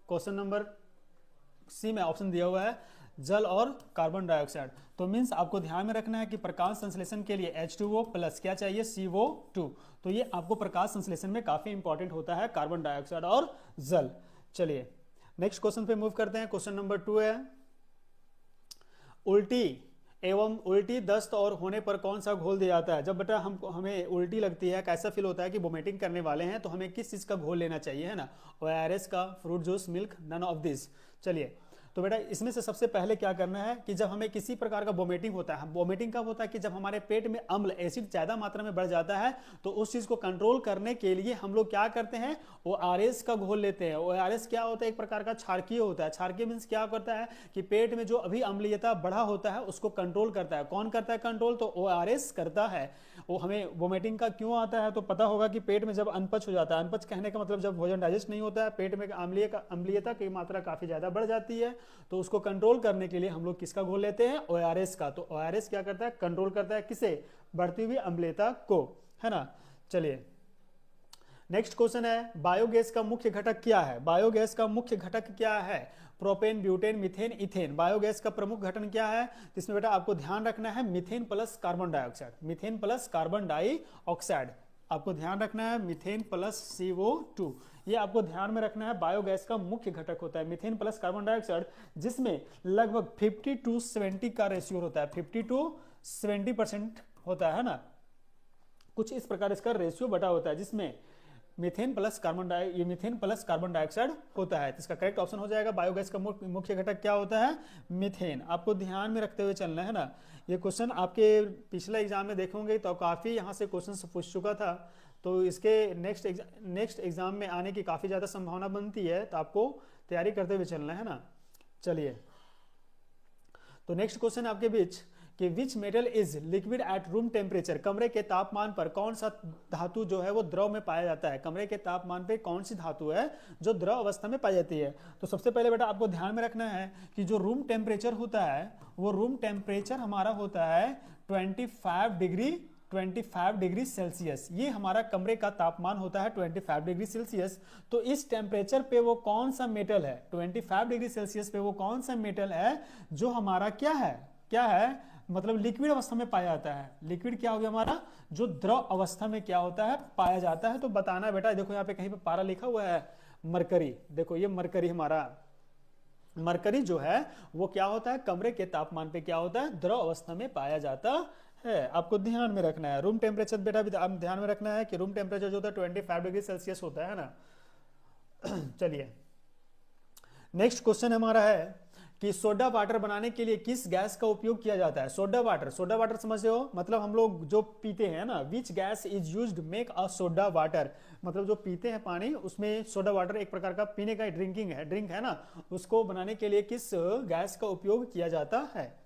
Question number C में option दिया हुआ है जल और कार्बन डाइऑक्साइड। तो मीन्स आपको ध्यान में रखना है कि प्रकाश संश्लेषण के लिए H2O प्लस क्या चाहिए, CO2। तो ये आपको प्रकाश संश्लेषण में काफी इंपॉर्टेंट होता है, कार्बन डाइऑक्साइड और जल। चलिए नेक्स्ट क्वेश्चन पे मूव करते हैं। क्वेश्चन नंबर 2 है, उल्टी एवं उल्टी दस्त और होने पर कौन सा घोल दिया जाता है। जब बेटा हमें उल्टी लगती है, कैसा फील होता है कि वोमिटिंग करने वाले हैं, तो हमें किस चीज का घोल लेना चाहिए, है ना, ORS का, fruit juice, milk, none of this. चलिए तो बेटा इसमें से सबसे पहले क्या करना है कि जब हमें किसी प्रकार का वोमिटिंग होता है, वोमिटिंग कब होता है कि जब हमारे पेट में अम्ल, एसिड ज्यादा मात्रा में बढ़ जाता है, तो उस चीज को कंट्रोल करने के लिए हम लोग क्या करते हैं, ORS का घोल लेते हैं। ORS क्या होता है, एक प्रकार का क्षारकीय होता है। क्षारकीय मीन्स क्या करता है कि पेट में जो अभी अम्लीयता बढ़ा होता है उसको कंट्रोल करता है। कौन करता है कंट्रोल, तो ORS करता है। वो हमें वोमिटिंग का क्यों आता है, तो पता होगा कि पेट में जब अनपच हो जाता है, अनपच कहने का मतलब जब भोजन डाइजेस्ट नहीं होता है, पेट में अम्लीयता की मात्रा काफी ज्यादा बढ़ जाती है, तो उसको कंट्रोल करने के लिए हम लोग किसका घोल लेते हैं, ORS का। तो ORS क्या करता है, कंट्रोल करता है किसे, बढ़ती हुई अम्लीयता को, है ना। चलिए नेक्स्ट क्वेश्चन है, बायोगैस का मुख्य घटक क्या है। बायोगैस का मुख्य घटक क्या है, propane, butane, methane, ethane. Biogas का प्रमुख घटक क्या है, इसमें बेटा आपको ध्यान रखना है methane plus carbon dioxide. Methane plus carbon dioxide आपको ध्यान रखना है, मीथेन प्लस CO2, ये आपको ध्यान में रखना है। बायोगैस का मुख्य घटक होता है मीथेन प्लस कार्बन डाइऑक्साइड, जिसमें लगभग 50-70 का रेशियो होता है, 50-70% होता है ना, कुछ इस प्रकार इसका रेशियो बटा होता है, जिसमें मीथेन प्लस कार्बन डाइऑक्साइड होता है। तो इसका करेक्ट ऑप्शन हो जाएगा, बायोगैस का मुख्य घटक क्या होता है, मीथेन। आपको ध्यान में रखते हुए चलना है ना। ये क्वेश्चन आपके पिछले एग्जाम में देखोगे तो काफी यहाँ से क्वेश्चन पूछ चुका था, तो इसके नेक्स्ट एग्जाम में आने की काफी ज्यादा संभावना बनती है, तो आपको तैयारी करते हुए चलना है ना। चलिए तो नेक्स्ट क्वेश्चन आपके बीच कि which metal is liquid at room temperature. कमरे के तापमान पर कौन सा धातु जो है वो द्रव में पाया जाता है। कमरे के तापमान पे कौन सी धातु है जो द्रव अवस्था में पाई जाती है। तो सबसे पहले बेटा आपको ध्यान में रखना है कि जो रूम टेम्परेचर होता है, वो रूम टेम्परेचर हमारा होता है 25 डिग्री सेल्सियस। ये हमारा कमरे का तापमान होता है 25 डिग्री सेल्सियस। तो इस टेम्परेचर पे वो कौन सा मेटल है, 25 डिग्री सेल्सियस पे वो कौन सा मेटल है जो हमारा क्या है मतलब लिक्विड अवस्था में पाया जाता है। लिक्विड क्या हो गया हमारा, जो द्रव अवस्था में क्या होता है, पाया जाता है। तो बताना बेटा, देखो यहाँ पे कहीं पे पारा लिखा हुआ है, मरकरी। देखो ये मरकरी, हमारा मरकरी जो है वो क्या होता है, कमरे के तापमान पे क्या होता है, द्रव अवस्था में पाया जाता है। आपको ध्यान में रखना है। रूम टेम्परेचर बेटा भी ध्यान में रखना है कि रूम टेम्परेचर जो होता है 25 डिग्री सेल्सियस होता है ना। चलिए नेक्स्ट क्वेश्चन हमारा है कि सोडा वाटर बनाने के लिए किस गैस का उपयोग किया जाता है। सोडा वाटर समझ रहे हो, मतलब हम लोग जो पीते हैं ना, which gas is used make a soda water, मतलब जो पीते हैं पानी, उसमें सोडा वाटर एक प्रकार का पीने का ड्रिंक है ना, उसको बनाने के लिए किस गैस का उपयोग किया जाता है।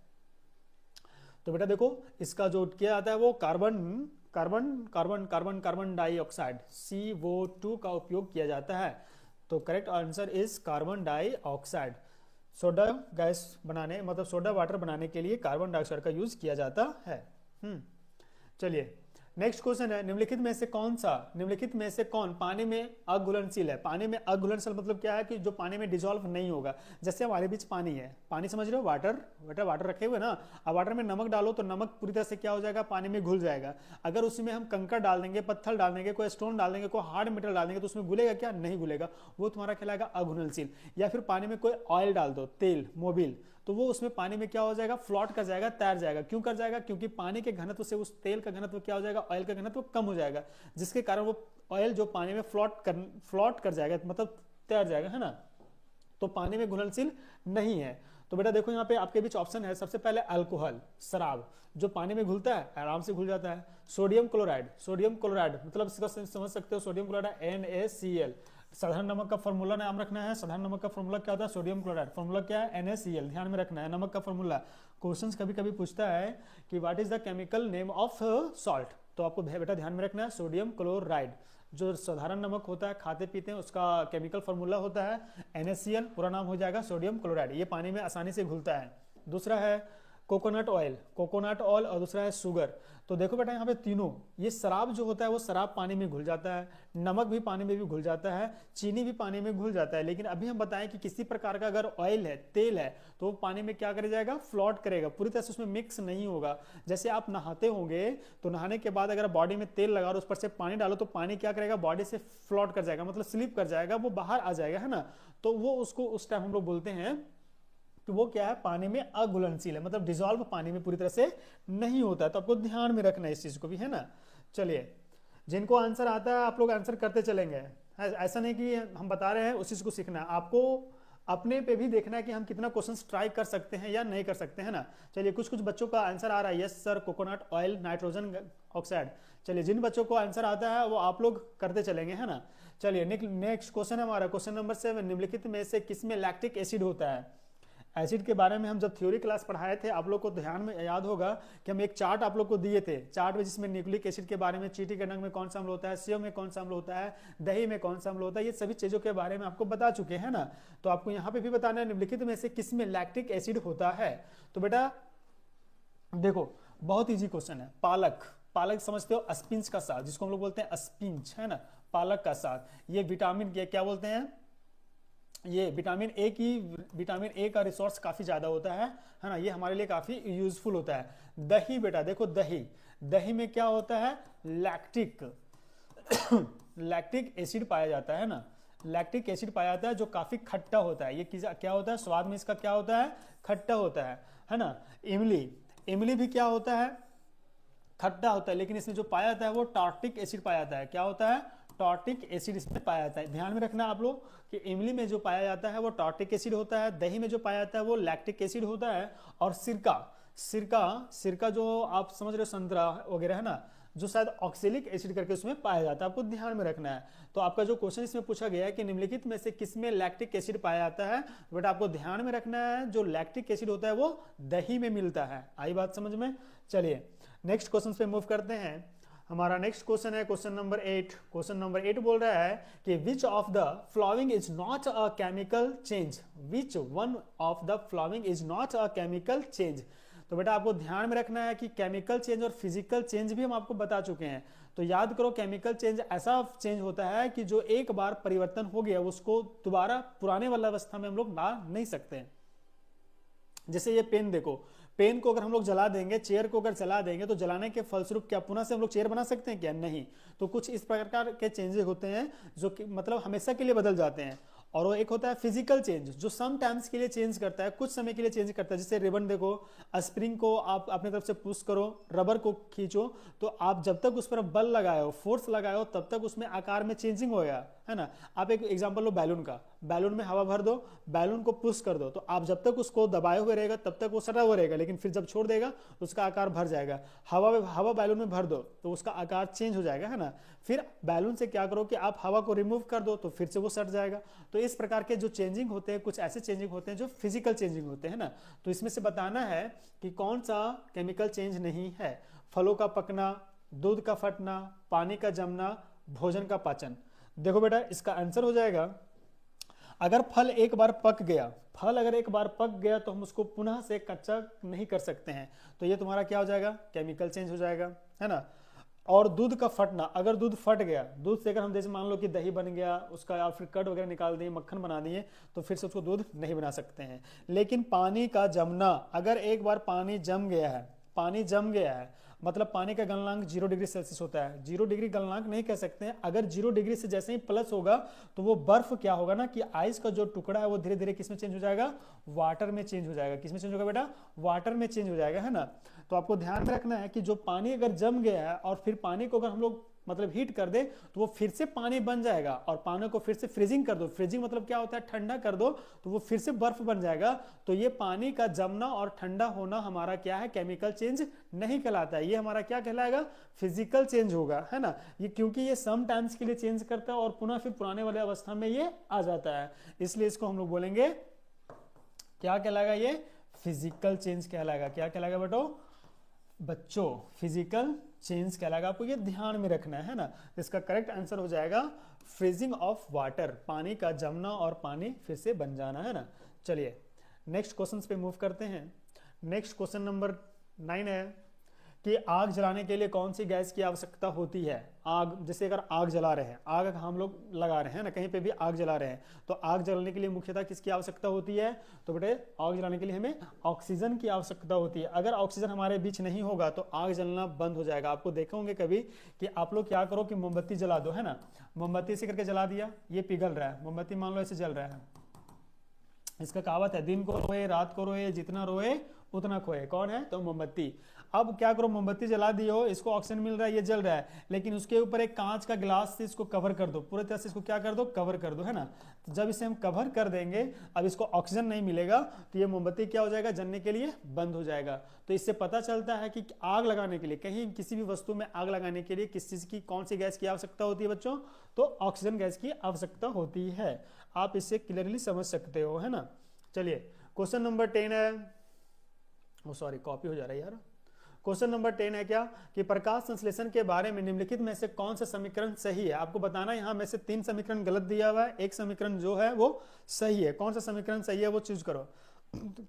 तो बेटा देखो इसका जो किया जाता है वो कार्बन डाइऑक्साइड CO2 का उपयोग किया जाता है। तो correct answer is carbon dioxide. Soda gas बनाने मतलब सोडा वाटर बनाने के लिए कार्बन डाइऑक्साइड का यूज किया जाता है। चलिए नेक्स्ट क्वेश्चन है, निम्नलिखित में से कौन पानी में अघुलनशील है। पानी में अघुलनशील मतलब क्या है कि जो पानी में डिजोल्व नहीं होगा। जैसे हमारे बीच पानी है, पानी समझ रहे हो, वाटर रखे हुए ना, अब वाटर में नमक डालो तो नमक पूरी तरह से क्या हो जाएगा, पानी में घुल जाएगा। अगर उसमें हम कंकड़ डाल देंगे, पत्थर डाल देंगे, कोई स्टोन डाल देंगे, कोई हार्ड मेटल डाल देंगे, तो उसमें घुलेगा क्या, नहीं घुलेगा, वो तुम्हारा कहलाएगा अघुलनशील। या फिर पानी में कोई ऑयल डाल दो, तेल, मोबिल, तो वो उसमें पानी में क्या हो जाएगा, फ्लोट कर जाएगा, तैर जाएगा। क्यों कर जाएगा, क्योंकि पानी के घनत्व से उस तेल का घनत्व क्या हो जाएगा, ऑयल का घनत्व कम हो जाएगा, जिसके कारण वो ऑयल जो पानी में फ्लोट कर जाएगा, मतलब तैर जाएगा, है ना। तो पानी में घुलनशील नहीं है। तो बेटा देखो यहाँ पे आपके बीच ऑप्शन है, सबसे पहले अल्कोहल, शराब, जो पानी में घुलता है, आराम से घुल जाता है। सोडियम क्लोराइड मतलब इसका समझ सकते हो, सोडियम क्लोराइड NaCl। साधारण नमक का फॉर्मूला नाम रखना है। साधारण नमक का फॉर्मूला क्या होता है, सोडियम क्लोराइड। फॉर्मूला क्या है, NaCl, ध्यान में रखना है नमक का फॉर्मूला। क्वेश्चंस कभी कभी पूछता है कि what is the chemical name of salt, तो आपको बेटा ध्यान में रखना है सोडियम क्लोराइड। जो साधारण नमक होता है, खाते पीते हैं, उसका केमिकल फॉर्मूला होता है NaCl, पूरा नाम हो जाएगा सोडियम क्लोराइड। ये पानी में आसानी से घुलता है। दूसरा है कोकोनट ऑयल और दूसरा है शुगर। तो देखो बेटा यहाँ पे तीनों, ये शराब जो होता है वो शराब पानी में घुल जाता है, नमक भी पानी में भी घुल जाता है, चीनी भी पानी में घुल जाता है। लेकिन अभी हम बताएं कि किसी प्रकार का अगर ऑयल है, तेल है, तो वो पानी में क्या कर जाएगा, फ्लोट करेगा, पूरी तरह से उसमें मिक्स नहीं होगा। जैसे आप नहाते होंगे तो नहाने के बाद अगर बॉडी में तेल लगा और उस पर से पानी डालो तो पानी क्या करेगा, बॉडी से फ्लोट कर जाएगा, मतलब स्लिप कर जाएगा, वो बाहर आ जाएगा, है ना। तो वो उसको उस टाइम हम लोग बोलते हैं तो वो क्या है, पानी में अघुलनशील है, मतलब डिजोल्व पानी में पूरी तरह से नहीं होता है। तो आपको ध्यान में रखना है इस चीज को भी, है ना। चलिए, जिनको आंसर आता है आप लोग आंसर करते चलेंगे, ऐसा नहीं कि हम बता रहे हैं उसी चीज को सीखना है, आपको अपने पे भी देखना है कि हम कितना क्वेश्चंस ट्राई कर सकते हैं या नहीं कर सकते, है ना। चलिए, कुछ कुछ बच्चों का आंसर आ रहा है, yes sir coconut oil nitrogen oxide. चलिए, जिन बच्चों को आंसर आता है वो आप लोग करते चलेंगे, है ना। चलिए, नेक्स्ट क्वेश्चन हमारा क्वेश्चन नंबर 7, निम्नलिखित में से किसमें लैक्टिक एसिड होता है। एसिड के बारे में हम जब थ्योरी क्लास पढ़ाए थे, आप लोग को ध्यान में याद होगा कि हम एक चार्ट आप लोग को दिए थे, चार्ट में जिसमें न्यूक्लिक एसिड के बारे में, चीटी के नंग में कौन सा अम्ल होता है, सेव में कौन सा अम्ल होता है, दही में कौन सा अम्ल होता है, ये सभी चीजों के बारे में आपको बता चुके हैं ना। तो आपको यहाँ पे भी बताना है निम्नलिखित में से किसमें लैक्टिक एसिड होता है। तो बेटा देखो, बहुत ईजी क्वेश्चन है। पालक समझते हो, स्पिंच का साग जिसको हम लोग बोलते हैं स्पिंच, है ना, पालक का साग। ये विटामिन क्या बोलते हैं, ये विटामिन ए का रिसोर्स काफी ज्यादा होता है ना, ये हमारे लिए काफी यूजफुल होता है। दही बेटा देखो, दही में क्या होता है, लैक्टिक एसिड पाया जाता है ना, लैक्टिक एसिड पाया जाता है जो काफी खट्टा होता है। ये क्या होता है, स्वाद में इसका क्या होता है, खट्टा होता है ना। इमली भी क्या होता है, खट्टा होता है, लेकिन इसमें जो पाया जाता है वो टार्टिक एसिड पाया जाता है। क्या होता है, टार्टिक एसिड इसमें पाया जाता है। ध्यान में रखना आप लोग कि इमली में जो पाया जाता है वो टार्टिक एसिड होता है, दही में जो पाया जाता है वो लैक्टिक एसिड होता है, और सिरका जो आप समझ रहे हो, संतरा वगैरह है ना, जो शायद ऑक्सेलिक एसिड करके उसमें पाया जाता है, आपको ध्यान में रखना है। तो आपका जो क्वेश्चन इसमें पूछा गया है कि निम्नलिखित में से किसमें लैक्टिक एसिड पाया जाता है, बेटा आपको ध्यान में रखना है जो लैक्टिक एसिड होता है वो दही में मिलता है। आई बात समझ में। चलिए, नेक्स्ट क्वेश्चन पे मूव करते हैं। हमारा नेक्स्ट क्वेश्चन है क्वेश्चन नंबर 8। क्वेश्चन नंबर 8 बोल रहा है कि which of the flowing is not a chemical change, which one of the flowing is not a chemical change. तो बेटा आपको ध्यान में रखना है कि केमिकल चेंज और फिजिकल चेंज भी हम आपको बता चुके हैं। तो याद करो, केमिकल चेंज ऐसा चेंज होता है कि जो एक बार परिवर्तन हो गया उसको दोबारा पुराने वाला अवस्था में हम लोग ला नहीं सकते। जैसे ये पेन देखो, पेन को अगर हम लोग जला देंगे, चेयर को अगर जला देंगे तो जलाने के फलस्वरूप क्या पुनः से हम लोग चेयर बना सकते हैं क्या, नहीं। तो कुछ इस प्रकार के चेंजेस होते हैं जो कि मतलब हमेशा के लिए बदल जाते हैं। और वो एक होता है फिजिकल चेंज जो सम टाइम्स के लिए चेंज करता है, कुछ समय के लिए चेंज करता है। जैसे रिबन देखो, स्प्रिंग को आप अपने तरफ से पुश करो, रबर को खींचो, तो आप जब तक उस पर बल लगाए हो, फोर्स लगाए हो, तब तक उसमें आकार में चेंजिंग होगा, है ना। आप एक एग्जांपल लो बैलून का, बैलून में हवा भर दो, बैलून को पुश कर दो, तो आप जब तक उसको दबाए हुए रहेगा तब तक वो सटा हुआ रहेगा, लेकिन फिर जब छोड़ देगा तो उसका आकार भर जाएगा। हवा बैलून में भर दो तो उसका आकार चेंज हो जाएगा, है ना। फिर बैलून से क्या करो कि आप हवा को रिमूव कर दो तो फिर से वो सट जाएगा। तो इस प्रकार के जो चेंजिंग होते हैं, कुछ ऐसे चेंजिंग होते हैं जो फिजिकल चेंजिंग होते हैं ना। तो इसमें से बताना है कि कौन सा केमिकल चेंज नहीं है। फलों का पकना, दूध का फटना, पानी का जमना, भोजन का पाचन। देखो बेटा, इसका आंसर हो जाएगा, अगर फल एक बार पक गया तो हम उसको पुनः से कच्चा नहीं कर सकते हैं, तो ये तुम्हारा क्या हो जाएगा, केमिकल चेंज हो जाएगा, है ना। और दूध का फटना, अगर दूध फट गया, दूध से अगर हम जैसे मान लो कि दही बन गया उसका, या फिर कर्ड वगैरह निकाल दिए, मक्खन बना दिए, तो फिर से उसको दूध नहीं बना सकते हैं। लेकिन पानी का जमना, अगर एक बार पानी जम गया है, मतलब पानी का गलनांक 0 डिग्री सेल्सियस होता है। 0 डिग्री गलनांक नहीं कह सकते हैं, अगर 0 डिग्री से जैसे ही प्लस होगा तो वो बर्फ क्या होगा ना कि आइस का जो टुकड़ा है वो धीरे धीरे किसमें चेंज हो जाएगा, वाटर में चेंज हो जाएगा। किसमें चेंज होगा बेटा, वाटर में चेंज हो जाएगा, है ना। तो आपको ध्यान में रखना है कि जो पानी अगर जम गया है और फिर पानी को अगर हम लोग मतलब हीट कर दे तो वो फिर से पानी बन जाएगा, और पानी को फिर से फ्रीजिंग कर दो, फ्रीजिंग मतलब क्या होता है, ठंडा कर दो, तो वो फिर से बर्फ बन जाएगा। तो ये पानी का जमना और ठंडा होना हमारा क्या है, केमिकल चेंज नहीं कहलाता है, ये हमारा क्या कहलाएगा, फिजिकल चेंज होगा, है ना। ये क्योंकि ये सम टाइम्स के लिए चेंज करता है और पुनः फिर पुराने वाले अवस्था में ये आ जाता है, इसलिए इसको हम लोग बोलेंगे क्या कहलाएगा, ये फिजिकल चेंज कहलाएगा। क्या कहलाएगा बच्चों, फिजिकल चेंज कहलाएगा। आपको ये ध्यान में रखना है ना। इसका करेक्ट आंसर हो जाएगा फ्रीजिंग ऑफ वाटर, पानी का जमना और पानी फिर से बन जाना, है ना। चलिए नेक्स्ट क्वेश्चन पे मूव करते हैं। नेक्स्ट क्वेश्चन नंबर 9 है कि आग जलाने के लिए कौन सी गैस की आवश्यकता होती है। आग, जैसे अगर आग जला रहे हैं, आग हम लोग लगा रहे हैं ना, कहीं पे भी आग जला रहे हैं, तो आग जलाने के लिए मुख्यतः किसकी आवश्यकता होती है? तो बेटे आग जलाने के लिए हमें ऑक्सीजन की आवश्यकता होती है। अगर ऑक्सीजन हमारे बीच नहीं होगा तो आग जलना बंद हो जाएगा। आपको देखोगे कभी कि आप लोग क्या करो कि मोमबत्ती जला दो, है ना, मोमबत्ती से करके जला दिया, ये पिघल रहा है, मोमबत्ती मान लो ऐसे जल रहा है। इसका कहावत है, दिन को रोए रात को रोए, जितना रोए उतना खोए। कौन है? तो मोमबत्ती। अब क्या करो, मोमबत्ती जला दी हो, इसको ऑक्सीजन मिल रहा है, ये जल रहा है, लेकिन उसके ऊपर एक कांच का गिलास से इसको कवर कर दो, पूरी तरह से इसको क्या कर दो? कवर कर दो, है ना। तो जब इसे हम कवर कर देंगे, अब इसको ऑक्सीजन नहीं मिलेगा तो ये मोमबत्ती क्या हो जाएगा? जलने के लिए बंद हो जाएगा। तो इससे पता चलता है कि आग लगाने के लिए, कहीं किसी भी वस्तु में आग लगाने के लिए किस चीज की, कौन सी गैस की आवश्यकता होती है बच्चों? तो ऑक्सीजन गैस की आवश्यकता होती है। आप इससे क्लियरली समझ सकते हो, है ना। चलिए क्वेश्चन नंबर 10 है, सॉरी कॉपी हो जा रहा है यार। क्वेश्चन नंबर 10 है क्या कि प्रकाश संश्लेषण के बारे में निम्नलिखित में से कौन सा समीकरण सही है। आपको बताना यहां में से 3 समीकरण गलत दिया हुआ है, एक समीकरण जो है वो सही है। कौन सा समीकरण सही है वो चूज करो।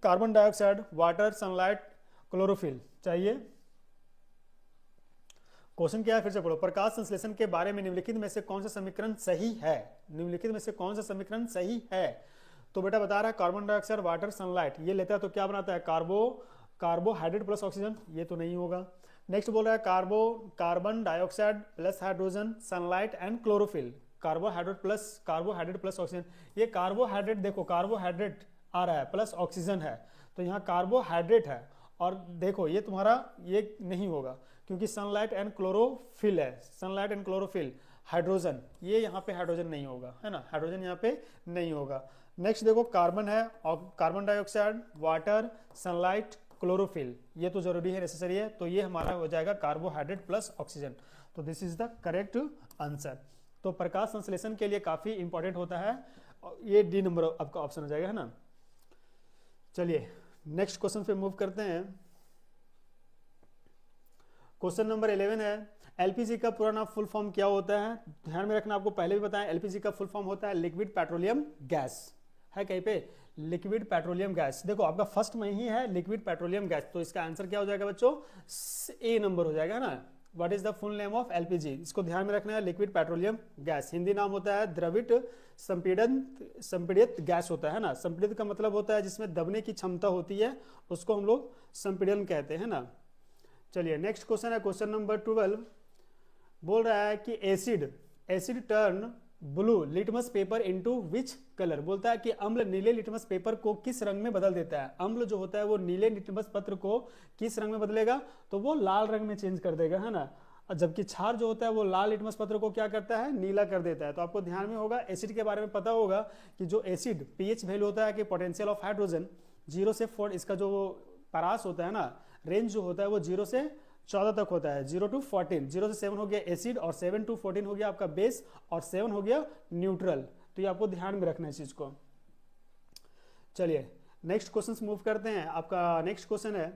Carbon dioxide, water, sunlight, chlorophyll चाहिए। क्वेश्चन क्या है फिर से पढ़ो। प्रकाश संश्लेषण के बारे में निम्नलिखित में से कौन सा समीकरण सही है? निम्नलिखित में से कौन सा समीकरण सही है? तो बेटा बता रहा है कार्बन डाइऑक्साइड, वाटर, सनलाइट, ये लेता है तो क्या बनाता है? कार्बोहाइड्रेट प्लस ऑक्सीजन, ये तो नहीं होगा। नेक्स्ट बोल रहा है carbon dioxide plus hydrogen, sunlight and chlorophyll, carbohydrate plus oxygen. ये कार्बोहाइड्रेट, देखो कार्बोहाइड्रेट आ रहा है प्लस ऑक्सीजन है, तो यहाँ कार्बोहाइड्रेट है, और देखो ये तुम्हारा ये नहीं होगा क्योंकि सनलाइट एंड क्लोरोफिल है, सनलाइट एंड क्लोरोफिल, हाइड्रोजन, ये यहाँ पे हाइड्रोजन नहीं होगा, है ना, हाइड्रोजन यहाँ पे नहीं होगा। नेक्स्ट देखो कार्बन है, carbon dioxide, water, sunlight, chlorophyll, ये तो जरूरी है, नेसेसरी है, तो ये हमारा हो जाएगा कार्बोहाइड्रेट प्लस ऑक्सीजन। तो this is the correct answer. तो प्रकाश संश्लेषण के लिए काफी इंपॉर्टेंट होता है, ये डी नंबर आपका ऑप्शन हो जाएगा, है ना। चलिए नेक्स्ट क्वेश्चन पे मूव करते हैं। क्वेश्चन नंबर 11 है, एलपीजी का पूरा नाम फुल फॉर्म क्या होता है? ध्यान में रखना, आपको पहले भी बताया, एलपीजी का फुल फॉर्म होता है लिक्विड पेट्रोलियम गैस, है कहीं पे लिक्विड पेट्रोलियम गैस। देखो आपका फर्स्ट में ही है लिक्विड पेट्रोलियम गैस, तो इसका आंसर क्या हो जाएगा बच्चों? ए नंबर हो जाएगा ना। What is the full name of LPG? इसको ध्यान में रखना है, लिक्विड पेट्रोलियम गैस। हिंदी नाम होता है द्रवित संपीड़ित गैस होता है ना। संपीड़ित का मतलब होता है जिसमें दबने की क्षमता होती है, उसको हम लोग संपीड़न कहते हैं ना। चलिए नेक्स्ट क्वेश्चन है क्वेश्चन नंबर 12। बोल रहा है कि asset turn blue litmus paper into which colour? बोलता है कि अम्ल नीले लिटमस पेपर को किस रंग में बदल देता है? अम्ल जो होता है वो नीले लिटमस पत्र को किस रंग में बदलेगा? तो वो लाल रंग में चेंज कर देगा, है ना। जबकि क्षार जो होता है वो लाल लिटमस पत्र को क्या करता है? नीला कर देता है। तो आपको ध्यान में होगा, एसिड के बारे में पता होगा कि जो एसिड पीएच वैल्यू होता है कि पोटेंशियल ऑफ हाइड्रोजन 0 से 4, इसका जो परास होता है ना, रेंज जो होता है वो 0 से 14 तक होता है, 0 to 14। 0 से 7 हो गया एसिड, और 7 to 14 हो गया आपका बेस, और 7 हो गया न्यूट्रल। तो ये आपको ध्यान में रखना है इस चीज को। चलिए नेक्स्ट क्वेश्चन मूव करते हैं। आपका नेक्स्ट क्वेश्चन है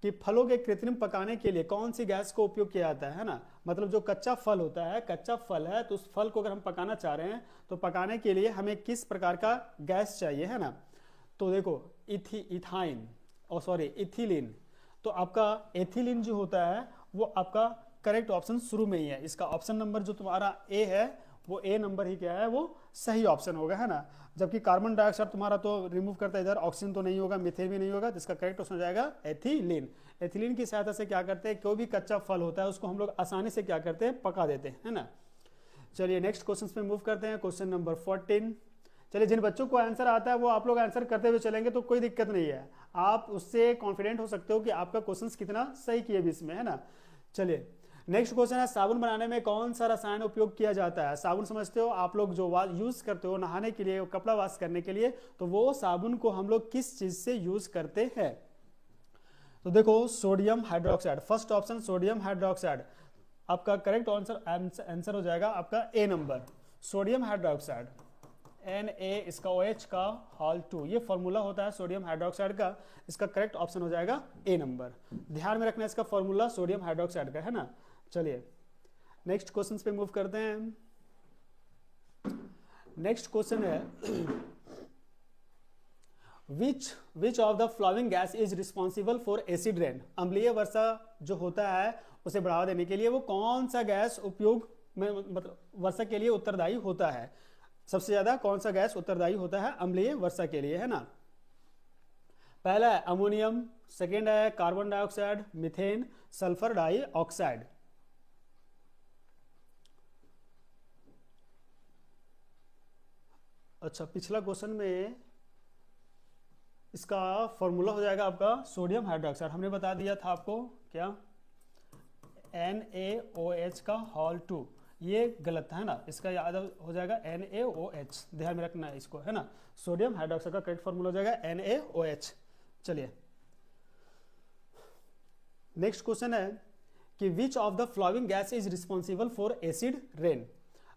कि फलों के कृत्रिम पकाने के लिए कौन सी गैस का उपयोग किया जाता है ना। मतलब जो कच्चा फल होता है, कच्चा फल है, तो उस फल को अगर हम पकाना चाह रहे हैं तो पकाने के लिए हमें किस प्रकार का गैस चाहिए, है ना। तो देखो इथिलीन। तो आपका एथिलीन जो होता है वो आपका करेक्ट ऑप्शन शुरू में ही है। इसका ऑप्शन नंबर जो तुम्हारा ए है वो ए नंबर ही क्या है, वो सही ऑप्शन होगा, है ना। जबकि कार्बन डाइऑक्साइड तुम्हारा तो रिमूव करता है इधर, ऑक्सीजन तो नहीं होगा, मीथेन भी नहीं होगा, तो इसका करेक्ट ऑप्शन हो जाएगा एथिलीन। एथिलीन की सहायता से क्या करते हैं, कोई भी कच्चा फल होता है उसको हम लोग आसानी से क्या करते हैं, पका देते हैं, है ना। चलिए नेक्स्ट क्वेश्चन पे मूव करते हैं, क्वेश्चन नंबर 14। चलिए जिन बच्चों को आंसर आता है वो आप लोग आंसर करते हुए चलेंगे तो कोई दिक्कत नहीं है, आप उससे कॉन्फिडेंट हो सकते हो कि आपका क्वेश्चन कितना सही किए भी इसमें, है ना। चलिए नेक्स्ट क्वेश्चन है, साबुन बनाने में कौन सा रसायन उपयोग किया जाता है? साबुन समझते हो आप लोग, जो यूज करते हो नहाने के लिए, कपड़ा वॉश करने के लिए, तो वो साबुन को हम लोग किस चीज से यूज करते हैं? तो देखो sodium hydroxide, first option sodium hydroxide आपका करेक्ट आंसर हो जाएगा आपका ए नंबर, सोडियम हाइड्रोक्साइड, Na इसका OH का हॉल 2, ये फॉर्मूला होता है सोडियम हाइड्रोक्साइड का। इसका करेक्ट ऑप्शन हो जाएगा ए नंबर। ध्यान में रखना इसका फॉर्मूला सोडियम हाइड्रोक्साइड का, है ना। चलिए नेक्स्ट क्वेश्चन पे मूव करते हैं। नेक्स्ट क्वेश्चन है which of the flowing gas is responsible for acid rain. अम्लीय वर्षा जो होता है उसे बढ़ावा देने के लिए वो कौन सा गैस उपयोग में मतलब वर्षा के लिए उत्तरदायी होता है? सबसे ज्यादा कौन सा गैस उत्तरदायी होता है अम्लीय वर्षा के लिए, है ना? पहला है अमोनियम, सेकेंड है carbon dioxide, methane, sulphur dioxide. अच्छा, पिछला क्वेश्चन में इसका फॉर्मूला हो जाएगा आपका सोडियम हाइड्रोक्साइड। हमने बता दिया था आपको क्या, NaOH का होल 2। ये गलत है ना, इसका याद हो जाएगा NaOH, ध्यान में रखना है इसको, है ना। सोडियम हाइड्रोक्साइड का करेक्ट फॉर्मूला हो जाएगा NaOH। चलिए नेक्स्ट क्वेश्चन है कि which of the flowing gas is responsible for acid rain.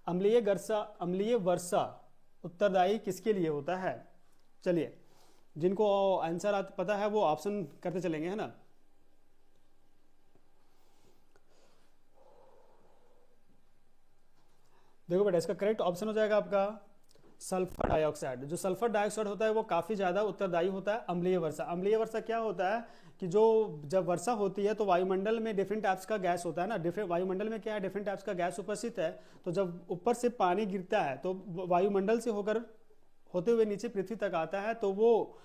अम्लीय वर्षा उत्तरदायी किसके लिए होता है? चलिए जिनको आंसर पता है वो ऑप्शन करते चलेंगे, है ना। देखो बेटा, इसका करेक्ट ऑप्शन हो जाएगा आपका सल्फर डाइऑक्साइड। जो सल्फर डाइऑक्साइड होता है वो काफी ज्यादा उत्तरदायी होता है अम्लीय वर्षा। अम्लीय वर्षा क्या होता है कि जो जब वर्षा होती है तो वायुमंडल में डिफरेंट टाइप्स का गैस होता है ना। डिफरेंट वायुमंडल में क्या है, डिफरेंट टाइप्स का गैस उपस्थित है। तो जब ऊपर से पानी गिरता है तो वायुमंडल से होते हुए नीचे पृथ्वी तक आता है तो वो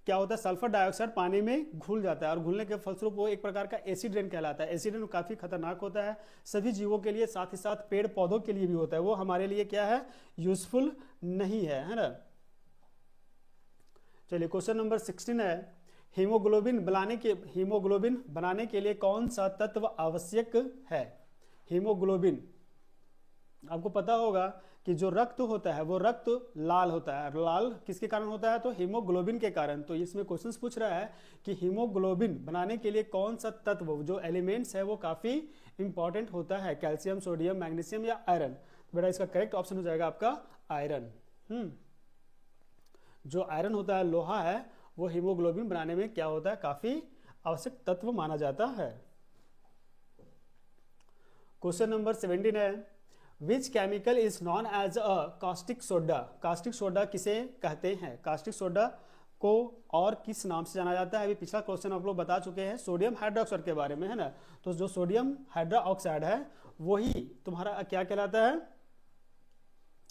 क्या होता है, सल्फर डाइऑक्साइड पानी में घुल जाता है और घुलने के फलस्वरूप वो एक प्रकार का एसिड रेन कहलाता है। एसिड रेन काफी खतरनाक होता है सभी जीवों के लिए, साथ ही साथ पेड़ पौधों के लिए भी होता है। वो हमारे लिए क्या है, यूजफुल नहीं है ना। चलिए क्वेश्चन नंबर 16 है, हीमोग्लोबिन बनाने के लिए कौन सा तत्व आवश्यक है? हीमोग्लोबिन, आपको पता होगा कि जो रक्त होता है वो रक्त लाल होता है। लाल किसके कारण होता है? तो हीमोग्लोबिन के कारण। तो इसमें क्वेश्चंस पूछ रहा है कि हीमोग्लोबिन बनाने के लिए कौन सा तत्व, जो एलिमेंट्स है वो काफी इंपॉर्टेंट होता है, कैल्शियम, सोडियम, मैग्नीशियम या आयरन। बेटा इसका करेक्ट ऑप्शन हो जाएगा आपका आयरन। जो आयरन होता है, लोहा है, वो हीमोग्लोबिन बनाने में क्या होता है, काफी आवश्यक तत्व माना जाता है। क्वेश्चन नंबर 17 है, which chemical is known as a caustic soda. Caustic soda किसे कहते हैं? कास्टिक सोडा को और किस नाम से जाना जाता है? अभी पिछला क्वेश्चन आप लोग बता चुके हैं सोडियम हाइड्रोक्साइड के बारे में, है ना। तो जो सोडियम हाइड्रोक्साइड है वही तुम्हारा क्या कहलाता है,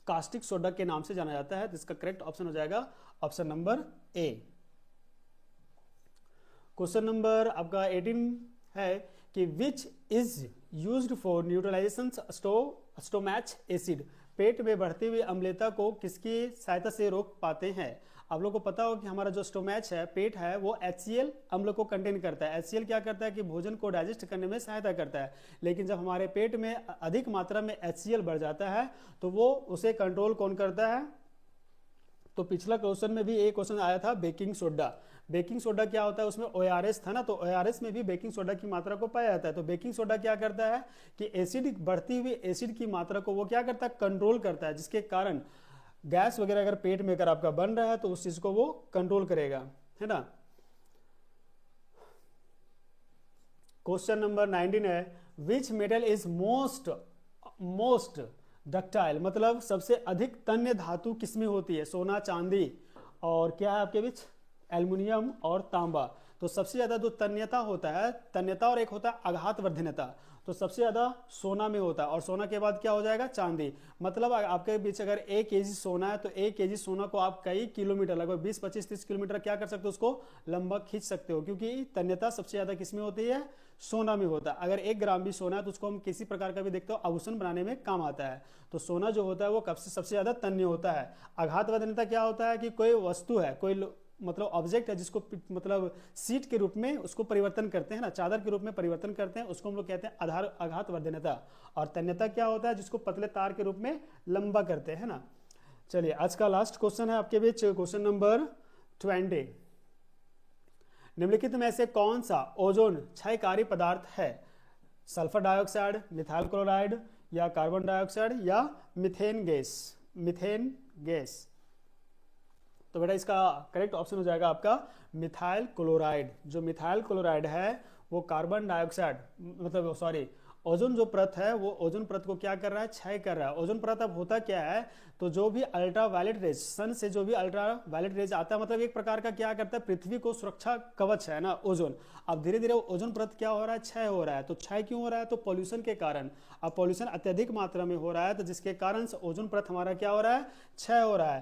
कास्टिक सोडा के नाम से जाना जाता है। तो इसका करेक्ट ऑप्शन हो जाएगा option number A. Question number आपका 18 है कि which is used for neutralization stomach acid. पेट में बढ़ती हुई अम्लता को किसकी सहायता से रोक पाते हैं? आप लोग को पता हो कि हमारा जो स्टोमैच है, पेट है, वो HCl अम्ल को कंटेन करता है। HCl क्या करता है कि भोजन को डाइजेस्ट करने में सहायता करता है। लेकिन जब हमारे पेट में अधिक मात्रा में HCl बढ़ जाता है तो वो उसे कंट्रोल कौन करता है? तो पिछला क्वेश्चन में भी एक क्वेश्चन आया था बेकिंग सोडा। बेकिंग सोडा क्या होता है, उसमें ORS था ना, तो ORS में भी बेकिंग सोडा की मात्रा को पाया जाता है। तो बेकिंग सोडा क्या करता है कि एसिड, बढ़ती हुई एसिड की मात्रा को वो क्या करता है, कंट्रोल करता है, जिसके कारण गैस वगैरह अगर पेट में अगर आपका बन रहा है तो उस चीज को वो कंट्रोल करेगा, है ना। क्वेश्चन नंबर 19 है, which metal is most ductile. मतलब सबसे अधिक तन्य धातु किसमें होती है? सोना, चांदी और क्या है आपके बीच, एल्युमिनियम और तांबा। तो सबसे ज्यादा जो तन्यता होता है, तन्यता और एक होता है आघातवर्धनता, तो सबसे ज्यादा सोना में होता है और सोना के बाद क्या हो जाएगा, चांदी। मतलब आपके बीच अगर 1 केजी सोना है तो 1 केजी सोना को आप कई किलोमीटर, लगभग 20, 25, 30 किलोमीटर क्या कर सकते हो, उसको लंबा खींच सकते हो, क्योंकि तन्यता सबसे ज्यादा किसमें होती है, सोना में होता है। अगर 1 ग्राम भी सोना है तो उसको हम किसी प्रकार का भी देखते हो आभूषण बनाने में काम आता है। तो सोना जो होता है वो सबसे ज्यादा तन्य होता है। आघातवर्धनता क्या होता है कि कोई वस्तु है, कोई मतलब ऑब्जेक्ट है, जिसको मतलब सीट के रूप में उसको परिवर्तन करते हैं ना, चादर के रूप में परिवर्तन करते हैं, उसको हम लोग कहते हैं आघातवर्धनता। और तन्यता क्या होता है, जिसको पतले तार के रूप में लंबा करते हैं ना। चलिए आज का लास्ट क्वेश्चन है आपके बीच, क्वेश्चन नंबर 20। निम्नलिखित में से कौन सा ओजोन क्षयकारी पदार्थ है? सल्फर डाइऑक्साइड, मिथाइल क्लोराइड या कार्बन डाइऑक्साइड या मीथेन गैस। तो बेटा इसका करेक्ट ऑप्शन हो जाएगा आपका मिथाइल क्लोराइड। जो मिथाइल क्लोराइड है वो कार्बन डाइऑक्साइड, मतलब सॉरी, ओजोन जो परत है वो ओजोन परत को क्या कर रहा है, क्षय कर रहा है। ओजोन परत अब होता क्या है, तो जो भी अल्ट्रा वायलेट रेज, सन से जो भी अल्ट्रा वायलेट रेज आता है, मतलब एक प्रकार का क्या करता है, पृथ्वी को सुरक्षा कवच है ना ओजोन। अब धीरे धीरे ओजोन परत क्या हो रहा है, क्षय हो रहा है। तो क्षय क्यों हो रहा है, तो पॉल्यूशन के कारण। अब पॉल्यूशन अत्यधिक मात्रा में हो रहा है, तो जिसके कारण से ओजोन परत हमारा क्या हो रहा है, क्षय हो रहा है।